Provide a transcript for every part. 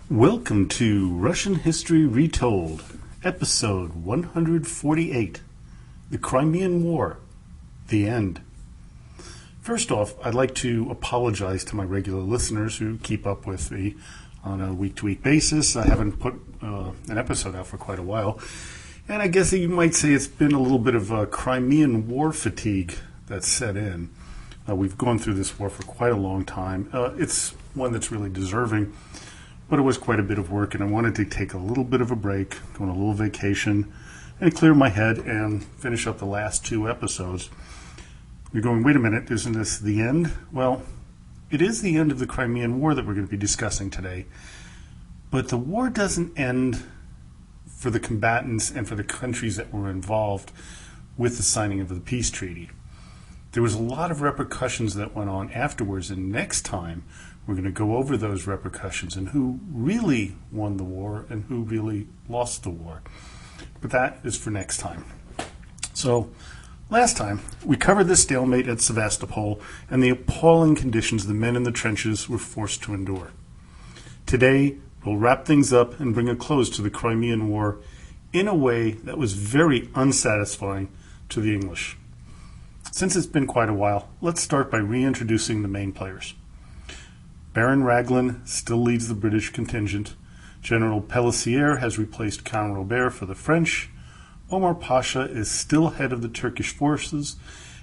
Welcome to Russian History Retold, episode 148, The Crimean War, The End. First off, I'd like to apologize to my regular listeners who keep up with me on a week-to-week basis. I haven't put an episode out for quite a while, and I guess you might say it's been a little bit of a Crimean War fatigue that's set in. We've gone through this war for quite a long time. It's one that's really deserving, but it was quite a bit of work, and I wanted to take a little bit of a break, go on a little vacation, and clear my head and finish up the last two episodes. You're going, wait a minute, isn't this the end? Well, it is the end of the Crimean War that we're going to be discussing today, but the war doesn't end for the combatants and for the countries that were involved with the signing of the peace treaty. There was a lot of repercussions that went on afterwards, and next time we're going to go over those repercussions and who really won the war and who really lost the war. But that is for next time. So, last time, we covered the stalemate at Sevastopol and the appalling conditions the men in the trenches were forced to endure. Today, we'll wrap things up and bring a close to the Crimean War in a way that was very unsatisfying to the English. Since it's been quite a while, let's start by reintroducing the main players. Baron Raglan still leads the British contingent. General Pélissier has replaced Count Robert for the French. Omar Pasha is still head of the Turkish forces,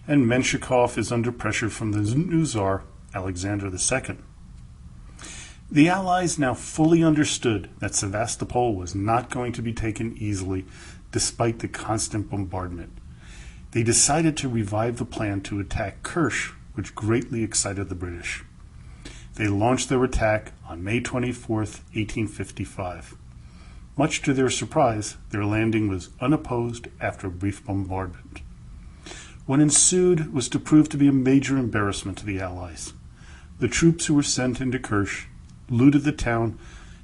and Menshikov is under pressure from the new Tsar, Alexander II. The Allies now fully understood that Sevastopol was not going to be taken easily, despite the constant bombardment. They decided to revive the plan to attack Kerch, which greatly excited the British. They launched their attack on May 24, 1855. Much to their surprise, their landing was unopposed after a brief bombardment. What ensued was to prove to be a major embarrassment to the Allies. The troops who were sent into Kerch looted the town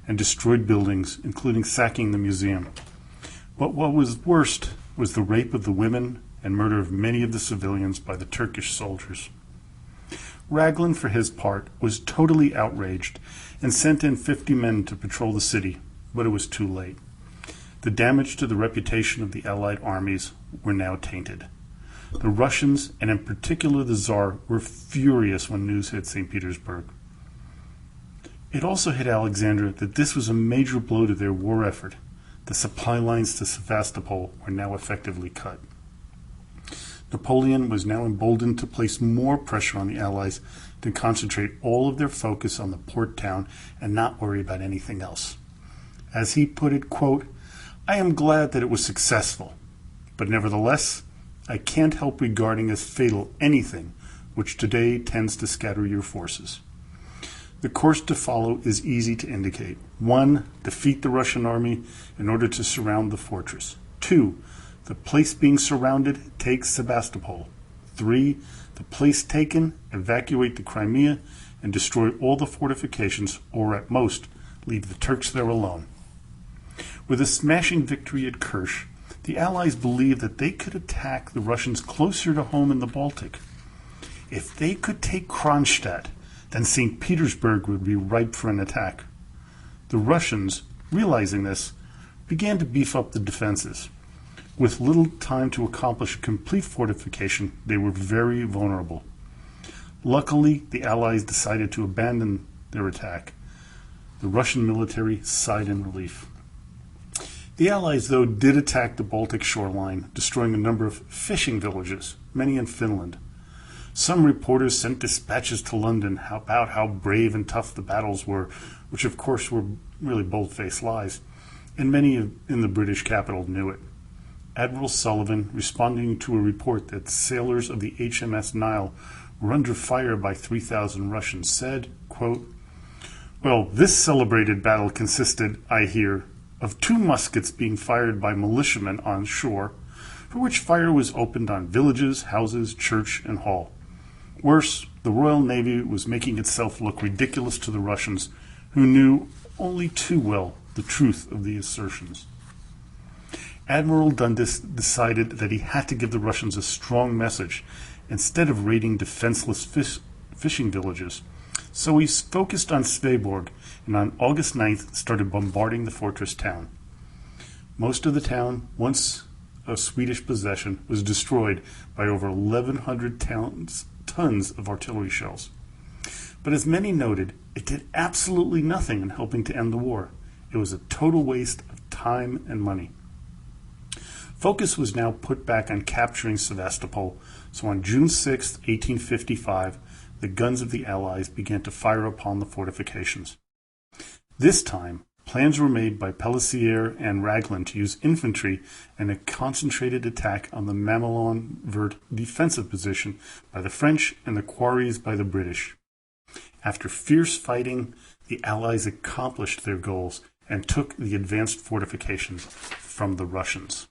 and destroyed buildings, including sacking the museum. But what was worst was the rape of the women and murder of many of the civilians by the Turkish soldiers. Raglan, for his part, was totally outraged and sent in 50 men to patrol the city, but it was too late. The damage to the reputation of the Allied armies were now tainted. The Russians, and in particular the Tsar, were furious when news hit St. Petersburg. It also hit Alexander that this was a major blow to their war effort. The supply lines to Sevastopol were now effectively cut. Napoleon was now emboldened to place more pressure on the Allies to concentrate all of their focus on the port town and not worry about anything else. As he put it, quote, "I am glad that it was successful, but nevertheless, I can't help regarding as fatal anything which today tends to scatter your forces. The course to follow is easy to indicate. 1. Defeat the Russian army in order to surround the fortress. 2. The place being surrounded, take Sevastopol. 3. The place taken, evacuate the Crimea and destroy all the fortifications, or at most, leave the Turks there alone." With a smashing victory at Kerch, the Allies believed that they could attack the Russians closer to home in the Baltic. If they could take Kronstadt, then St. Petersburg would be ripe for an attack. The Russians, realizing this, began to beef up the defenses. With little time to accomplish a complete fortification, they were very vulnerable. Luckily, the Allies decided to abandon their attack. The Russian military sighed in relief. The Allies, though, did attack the Baltic shoreline, destroying a number of fishing villages, many in Finland. Some reporters sent dispatches to London about how brave and tough the battles were, which of course were really bold-faced lies, and many in the British capital knew it. Admiral Sullivan, responding to a report that sailors of the HMS Nile were under fire by 3,000 Russians, said, quote, "Well, this celebrated battle consisted, I hear, of 2 muskets being fired by militiamen on shore, for which fire was opened on villages, houses, church, and hall. Worse, the Royal Navy was making itself look ridiculous to the Russians, who knew only too well the truth of the assertions." Admiral Dundas decided that he had to give the Russians a strong message instead of raiding defenseless fishing villages. So he focused on Sveaborg, and on August 9th started bombarding the fortress town. Most of the town, once a Swedish possession, was destroyed by over 1,100 tons of artillery shells. But as many noted, it did absolutely nothing in helping to end the war. It was a total waste of time and money. Focus was now put back on capturing Sevastopol, so on June 6, 1855, the guns of the Allies began to fire upon the fortifications. This time, plans were made by Pelissier and Raglan to use infantry in a concentrated attack on the Mamelon-Vert defensive position by the French and the quarries by the British. After fierce fighting, the Allies accomplished their goals and took the advanced fortifications from the Russians.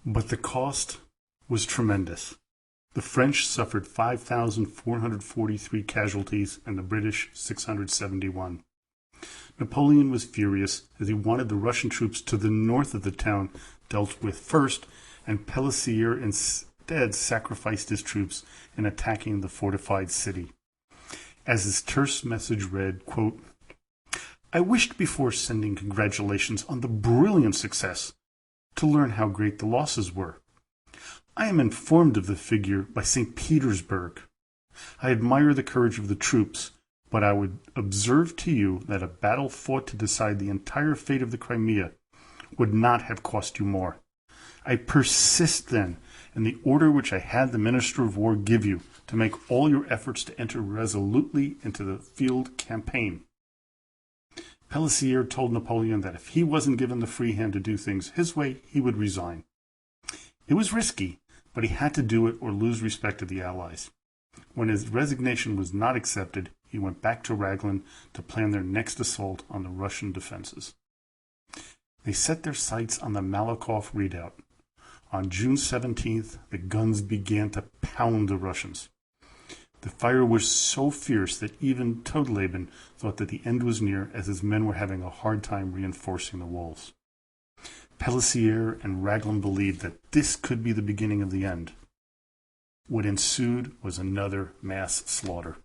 But the cost was tremendous. The French suffered 5,443 casualties and the British 671. Napoleon was furious as he wanted the Russian troops to the north of the town dealt with first, and Pelissier instead sacrificed his troops in attacking the fortified city. As his terse message read, quote, "I wished before sending congratulations on the brilliant success to learn how great the losses were. I am informed of the figure by St. Petersburg. I admire the courage of the troops, but I would observe to you that a battle fought to decide the entire fate of the Crimea would not have cost you more. I persist, then, in the order which I had the Minister of War give you, to make all your efforts to enter resolutely into the field campaign." Pelissier told Napoleon that if he wasn't given the free hand to do things his way, he would resign. It was risky, but he had to do it or lose respect of the Allies. When his resignation was not accepted, he went back to Raglan to plan their next assault on the Russian defenses. They set their sights on the Malakoff redoubt. On June 17th, the guns began to pound the Russians. The fire was so fierce that even Todleben thought that the end was near, as his men were having a hard time reinforcing the walls. Pelissier and Raglan believed that this could be the beginning of the end. What ensued was another mass slaughter.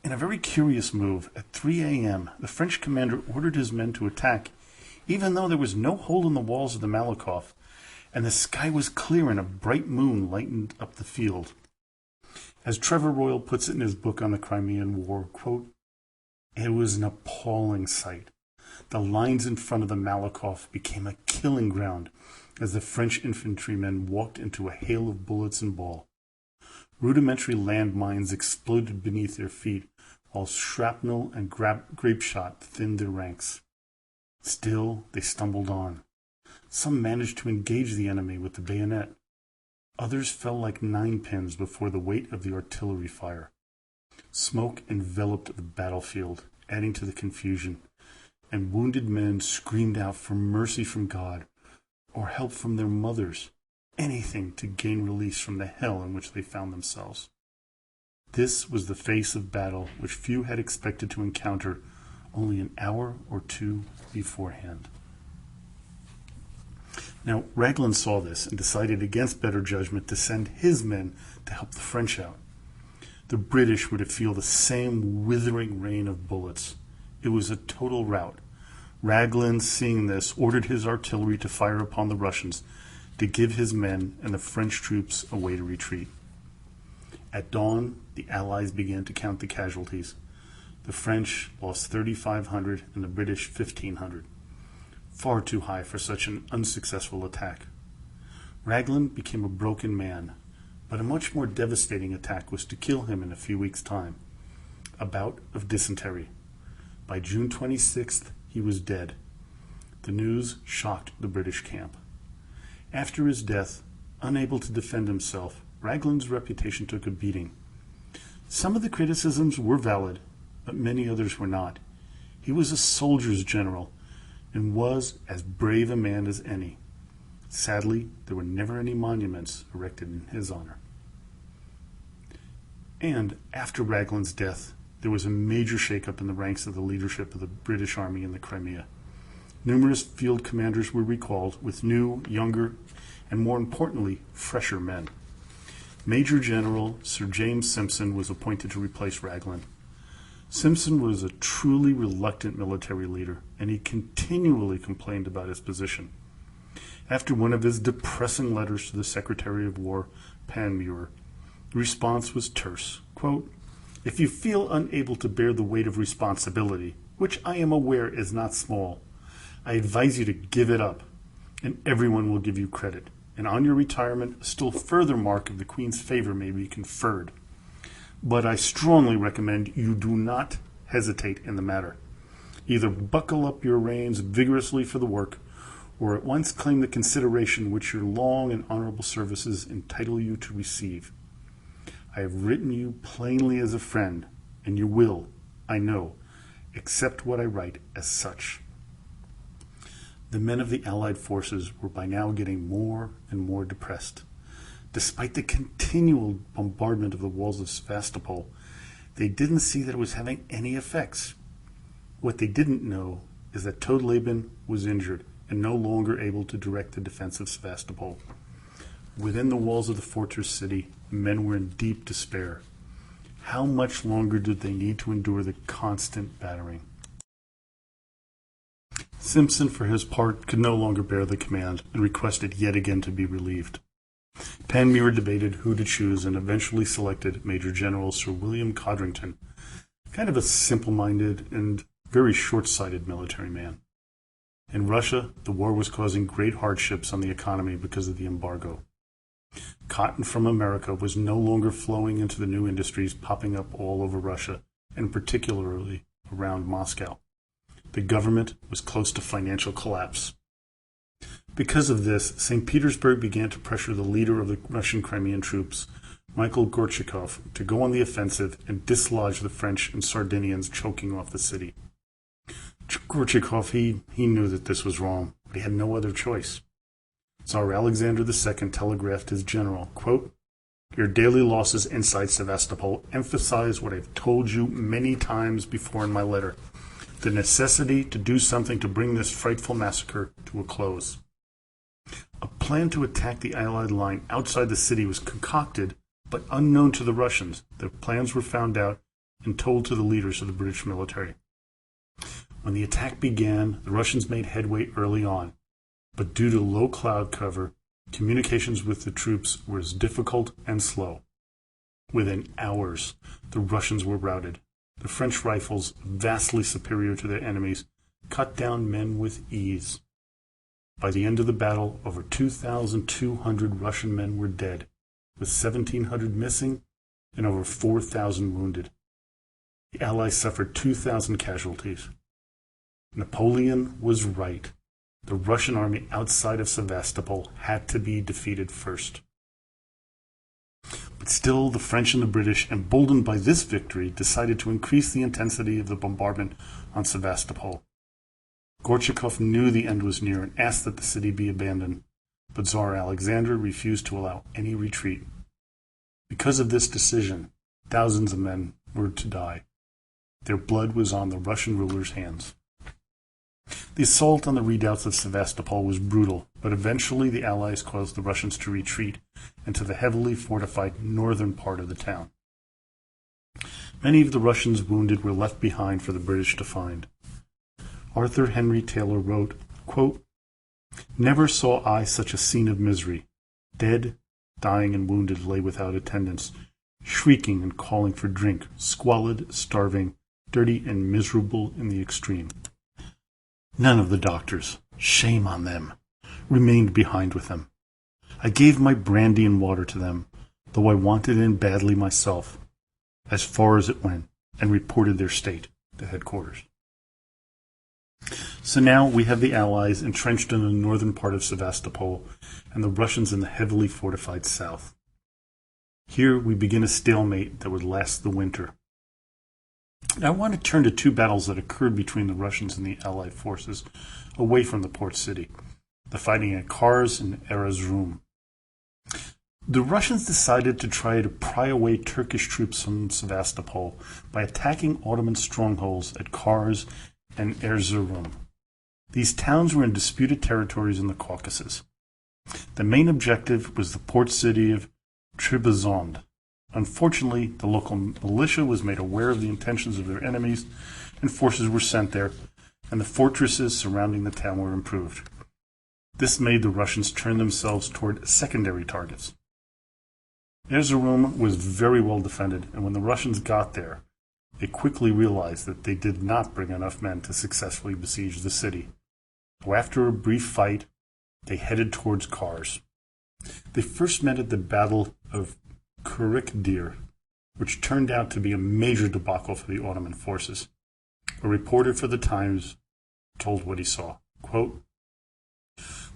In a very curious move, at 3 a.m., the French commander ordered his men to attack, even though there was no hole in the walls of the Malakoff, and the sky was clear and a bright moon lightened up the field. As Trevor Royal puts it in his book on the Crimean War, quote, "It was an appalling sight. The lines in front of the Malakoff became a killing ground as the French infantrymen walked into a hail of bullets and ball. Rudimentary landmines exploded beneath their feet, while shrapnel and grape shot thinned their ranks. Still, they stumbled on. Some managed to engage the enemy with the bayonet. Others fell like ninepins before the weight of the artillery fire. Smoke enveloped the battlefield, adding to the confusion, and wounded men screamed out for mercy from God or help from their mothers, anything to gain release from the hell in which they found themselves. This was the face of battle which few had expected to encounter only an hour or two beforehand." Now, Raglan saw this and decided against better judgment to send his men to help the French out. The British were to feel the same withering rain of bullets. It was a total rout. Raglan, seeing this, ordered his artillery to fire upon the Russians to give his men and the French troops a way to retreat. At dawn, the Allies began to count the casualties. The French lost 3,500 and the British 1,500. Far too high for such an unsuccessful attack. Raglan became a broken man, but a much more devastating attack was to kill him in a few weeks' time. A bout of dysentery. By June 26th, he was dead. The news shocked the British camp. After his death, unable to defend himself, Raglan's reputation took a beating. Some of the criticisms were valid, but many others were not. He was a soldier's general, and was as brave a man as any. Sadly, there were never any monuments erected in his honor. And after Raglan's death, there was a major shakeup in the ranks of the leadership of the British Army in the Crimea. Numerous field commanders were recalled with new, younger, and more importantly, fresher men. Major General Sir James Simpson was appointed to replace Raglan. Simpson was a truly reluctant military leader, and he continually complained about his position. After one of his depressing letters to the Secretary of War, Panmure, the response was terse. Quote, "If you feel unable to bear the weight of responsibility, which I am aware is not small, I advise you to give it up, and everyone will give you credit. And on your retirement, a still further mark of the Queen's favor may be conferred. But I strongly recommend you do not hesitate in the matter. Either buckle up your reins vigorously for the work, or at once claim the consideration which your long and honorable services entitle you to receive. I have written you plainly as a friend, and you will, I know, accept what I write as such." The men of the Allied forces were by now getting more and more depressed. Despite the continual bombardment of the walls of Sevastopol, they didn't see that it was having any effects. What they didn't know is that Todleben was injured and no longer able to direct the defense of Sevastopol. Within the walls of the fortress city, men were in deep despair. How much longer did they need to endure the constant battering? Simpson, for his part, could no longer bear the command and requested yet again to be relieved. Panmure debated who to choose and eventually selected Major General Sir William Codrington, kind of a simple-minded and very short-sighted military man. In Russia, the war was causing great hardships on the economy because of the embargo. Cotton from America was no longer flowing into the new industries popping up all over Russia, and particularly around Moscow. The government was close to financial collapse. Because of this, St. Petersburg began to pressure the leader of the Russian Crimean troops, Michael Gorchakov, to go on the offensive and dislodge the French and Sardinians choking off the city. Gorchakov, he knew that this was wrong, but he had no other choice. Tsar Alexander II telegraphed his general, quote, "Your daily losses inside Sevastopol emphasize what I've told you many times before in my letter, the necessity to do something to bring this frightful massacre to a close." A plan to attack the Allied line outside the city was concocted, but unknown to the Russians. Their plans were found out and told to the leaders of the British military. When the attack began, the Russians made headway early on, but due to low cloud cover, communications with the troops were as difficult and slow. Within hours, the Russians were routed. The French rifles, vastly superior to their enemies, cut down men with ease. By the end of the battle, over 2,200 Russian men were dead, with 1,700 missing and over 4,000 wounded. The Allies suffered 2,000 casualties. Napoleon was right. The Russian army outside of Sevastopol had to be defeated first. But still, the French and the British, emboldened by this victory, decided to increase the intensity of the bombardment on Sevastopol. Gorchakov knew the end was near and asked that the city be abandoned, but Tsar Alexander refused to allow any retreat. Because of this decision, thousands of men were to die. Their blood was on the Russian ruler's hands. The assault on the redoubts of Sevastopol was brutal, but eventually the Allies caused the Russians to retreat into the heavily fortified northern part of the town. Many of the Russians wounded were left behind for the British to find. Arthur Henry Taylor wrote, quote, "Never saw I such a scene of misery. Dead, dying, and wounded lay without attendants, shrieking and calling for drink, squalid, starving, dirty, and miserable in the extreme. None of the doctors, shame on them, remained behind with them. I gave my brandy and water to them, though I wanted it badly myself, as far as it went, and reported their state to headquarters." So now we have the Allies entrenched in the northern part of Sevastopol and the Russians in the heavily fortified south. Here we begin a stalemate that would last the winter. Now I want to turn to two battles that occurred between the Russians and the Allied forces away from the port city, the fighting at Kars and Erzurum. The Russians decided to try to pry away Turkish troops from Sevastopol by attacking Ottoman strongholds at Kars and Erzurum. These towns were in disputed territories in the Caucasus. The main objective was the port city of Trebizond. Unfortunately, the local militia was made aware of the intentions of their enemies, and forces were sent there, and the fortresses surrounding the town were improved. This made the Russians turn themselves toward secondary targets. Erzurum was very well defended, and when the Russians got there, they quickly realized that they did not bring enough men to successfully besiege the city. So after a brief fight, they headed towards Kars. They first met at the Battle of Kurikdir, which turned out to be a major debacle for the Ottoman forces. A reporter for the Times told what he saw. Quote,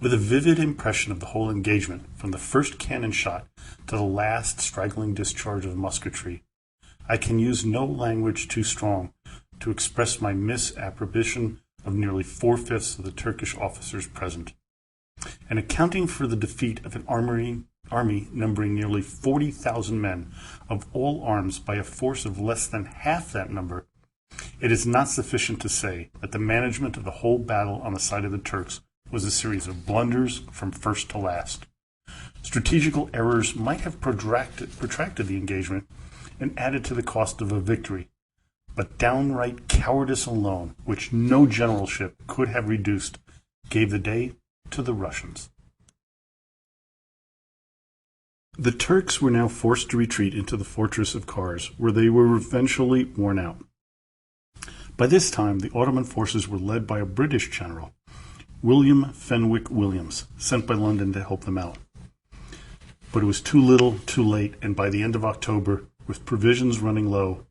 "With a vivid impression of the whole engagement, from the first cannon shot to the last straggling discharge of musketry, I can use no language too strong to express my misapprobation of nearly 4/5 of the Turkish officers present. And accounting for the defeat of an army numbering nearly 40,000 men of all arms by a force of less than half that number, it is not sufficient to say that the management of the whole battle on the side of the Turks was a series of blunders from first to last. Strategical errors might have protracted the engagement and added to the cost of a victory, but downright cowardice alone, which no generalship could have reduced, gave the day to the Russians." The Turks were now forced to retreat into the fortress of Kars, where they were eventually worn out. By this time, the Ottoman forces were led by a British general, William Fenwick Williams, sent by London to help them out. But it was too little, too late, and by the end of October, with provisions running low,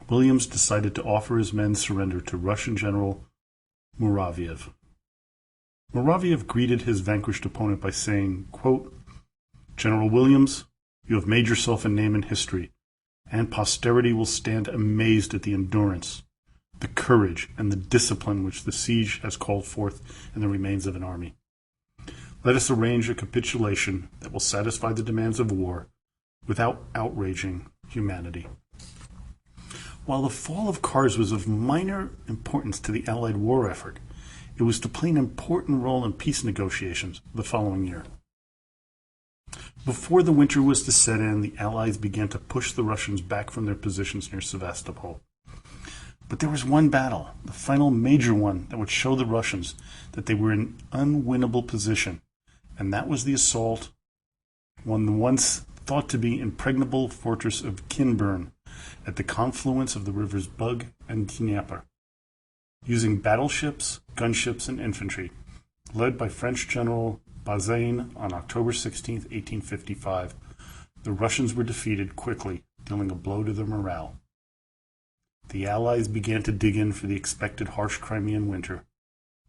Williams decided to offer his men surrender to Russian General Muraviev. Muraviev greeted his vanquished opponent by saying, quote, "General Williams, you have made yourself a name in history, and posterity will stand amazed at the endurance, the courage, and the discipline which the siege has called forth in the remains of an army. Let us arrange a capitulation that will satisfy the demands of war without outraging humanity." While the fall of Kars was of minor importance to the Allied war effort, it was to play an important role in peace negotiations the following year. Before the winter was to set in, the Allies began to push the Russians back from their positions near Sevastopol. But there was one battle, the final major one, that would show the Russians that they were in an unwinnable position, and that was the assault on the once thought to be impregnable fortress of Kinburn at the confluence of the rivers Bug and Dnieper. Using battleships, gunships, and infantry, led by French General Bazaine on October 16, 1855, the Russians were defeated quickly, dealing a blow to their morale. The Allies began to dig in for the expected harsh Crimean winter.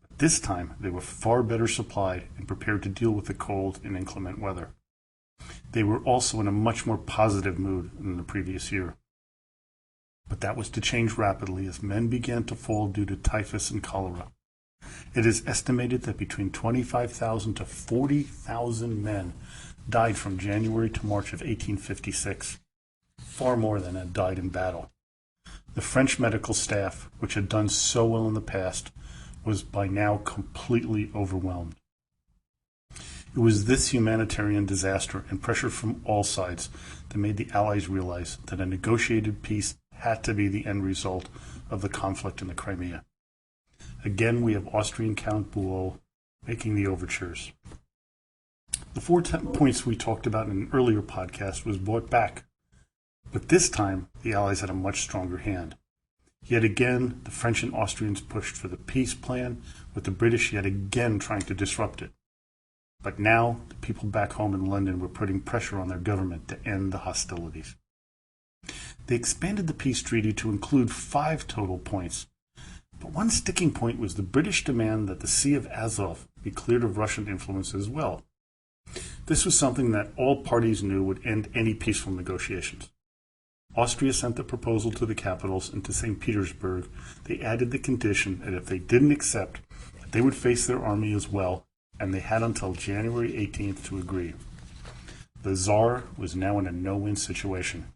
But this time they were far better supplied and prepared to deal with the cold and inclement weather. They were also in a much more positive mood than the previous year. But that was to change rapidly as men began to fall due to typhus and cholera. It is estimated that between 25,000 to 40,000 men died from January to March of 1856, far more than had died in battle. The French medical staff, which had done so well in the past, was by now completely overwhelmed. It was this humanitarian disaster and pressure from all sides that made the Allies realize that a negotiated peace had to be the end result of the conflict in the Crimea. Again, we have Austrian Count Buol making the overtures. The 4 points we talked about in an earlier podcast was brought back, but this time the Allies had a much stronger hand. Yet again, the French and Austrians pushed for the peace plan, with the British yet again trying to disrupt it. But now, the people back home in London were putting pressure on their government to end the hostilities. They expanded the peace treaty to include 5 total points, but one sticking point was the British demand that the Sea of Azov be cleared of Russian influence as well. This was something that all parties knew would end any peaceful negotiations. Austria sent the proposal to the capitals, and to St. Petersburg they added the condition that if they didn't accept, that they would face their army as well, and they had until January 18th to agree. The Tsar was now in a no-win situation.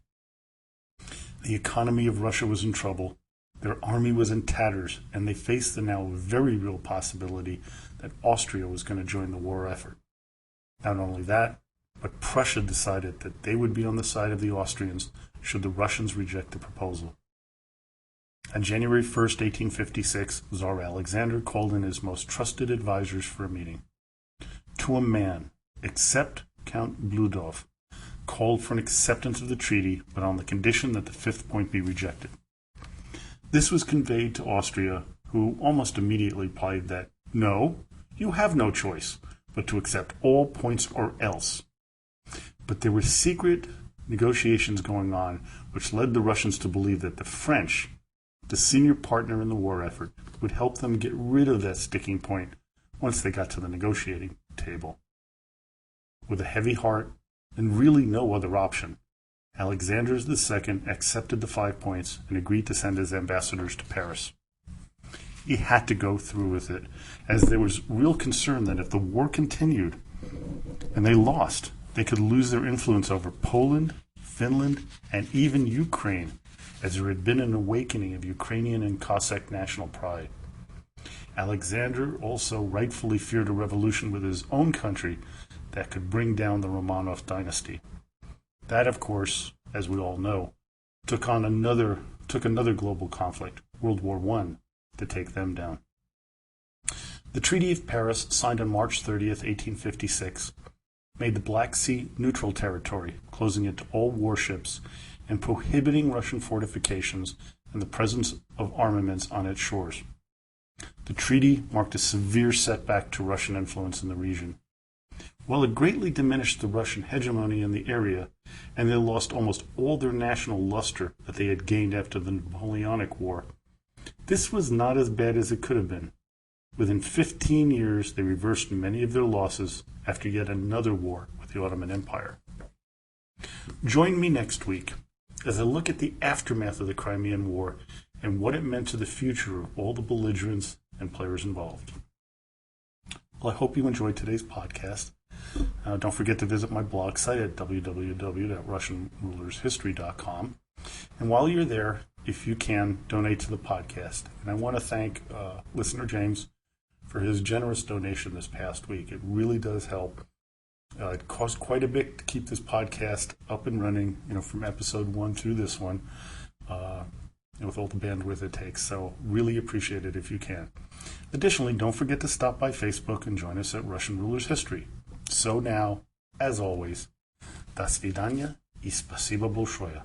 The economy of Russia was in trouble, their army was in tatters, and they faced the now very real possibility that Austria was going to join the war effort. Not only that, but Prussia decided that they would be on the side of the Austrians should the Russians reject the proposal. On January 1st, 1856, Tsar Alexander called in his most trusted advisors for a meeting. To a man, except Count Bludov, called for an acceptance of the treaty, but on the condition that the fifth point be rejected. This was conveyed to Austria, who almost immediately replied that, no, you have no choice but to accept all points or else. But there were secret negotiations going on which led the Russians to believe that the French, the senior partner in the war effort, would help them get rid of that sticking point once they got to the negotiating table. With a heavy heart and really no other option, Alexander II accepted the 5 points and agreed to send his ambassadors to Paris. He had to go through with it, as there was real concern that if the war continued and they lost, they could lose their influence over Poland, Finland, and even Ukraine, as there had been an awakening of Ukrainian and Cossack national pride. Alexander also rightfully feared a revolution with his own country that could bring down the Romanov dynasty. That, of course, as we all know, took another global conflict, World War I, to take them down. The Treaty of Paris, signed on March 30th, 1856, made the Black Sea neutral territory, closing it to all warships and prohibiting Russian fortifications and the presence of armaments on its shores. The treaty marked a severe setback to Russian influence in the region. While it greatly diminished the Russian hegemony in the area, and they lost almost all their national luster that they had gained after the Napoleonic War, this was not as bad as it could have been. Within 15 years, they reversed many of their losses after yet another war with the Ottoman Empire. Join me next week as I look at the aftermath of the Crimean War and what it meant to the future of all the belligerents and players involved. Well, I hope you enjoyed today's podcast. Don't forget to visit my blog site at www.russianrulershistory.com. And while you're there, if you can, donate to the podcast. And I want to thank listener James for his generous donation this past week. It really does help. It cost quite a bit to keep this podcast up and running, from episode 1 through this one, with all the bandwidth it takes. So really appreciate it if you can. Additionally, don't forget to stop by Facebook and join us at Russian Rulers History. So now, as always, до свидания и спасибо большое.